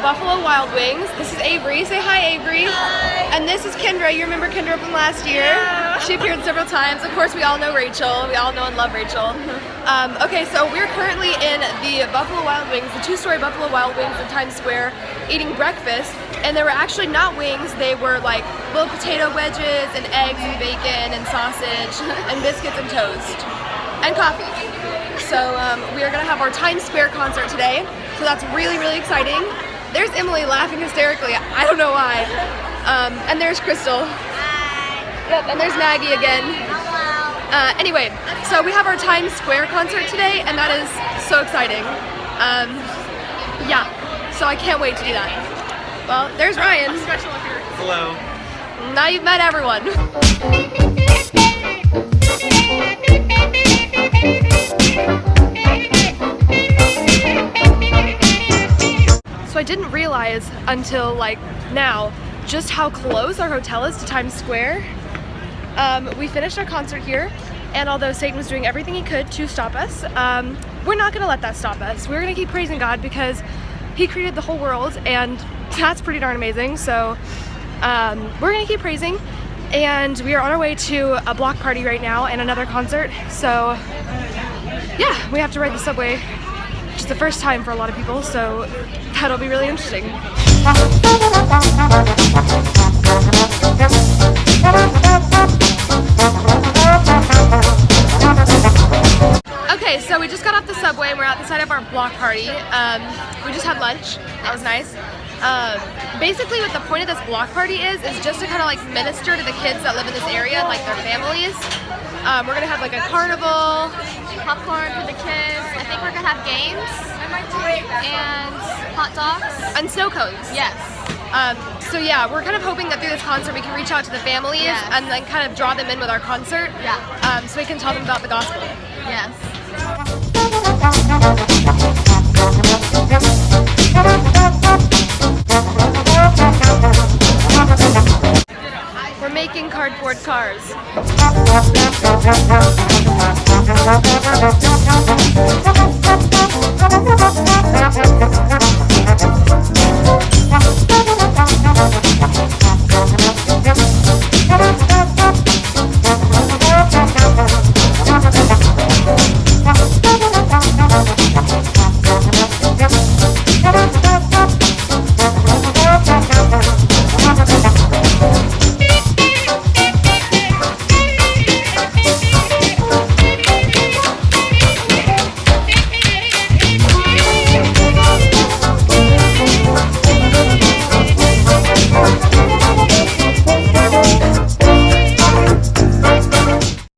Buffalo Wild Wings. This is Avery. Say hi, Avery. Hi. And this is Kendra. You remember Kendra from last year? Yeah. She appeared several times. Of course, we all know Rachel. We all know and love Rachel. Okay, so we're currently in the Buffalo Wild Wings, the two-story Buffalo Wild Wings in Times Square, eating breakfast. And they were actually not wings. They were like little potato wedges and eggs and bacon and sausage and biscuits and toast and coffee. So we are going to have our Times Square concert today. So that's really, really exciting. There's Emily laughing hysterically. I don't know why. And there's Crystal. Hi. Yep, and there's Maggie again. Hello. Anyway, so we have our Times Square concert today, and that is so exciting. Yeah, so I can't wait to do that. Well, there's Ryan. Special up here. Hello. Now you've met everyone. So I didn't realize until like now just how close our hotel is to Times Square. We finished our concert here, and although Satan was doing everything he could to stop us, we're not gonna let that stop us. We're gonna keep praising God because he created the whole world, and that's pretty darn amazing. So we're gonna keep praising, and we are on our way to a block party right now and another concert. So yeah, we have to ride the subway, which is the first time for a lot of people, so that'll be really interesting. Okay, so we just got off the subway and we're outside of our block party. We just had lunch. That was nice. Basically what the point of this block party is just to kind of like minister to the kids that live in this area and like their families. We're gonna have like a carnival, Popcorn for the kids. I think we're gonna have games and hot dogs and snow cones. Yes. So yeah, we're kind of hoping that through this concert we can reach out to the families and then kind of draw them in with our concert. Yeah. So we can tell them about the gospel. Yes. We're making cardboard cars.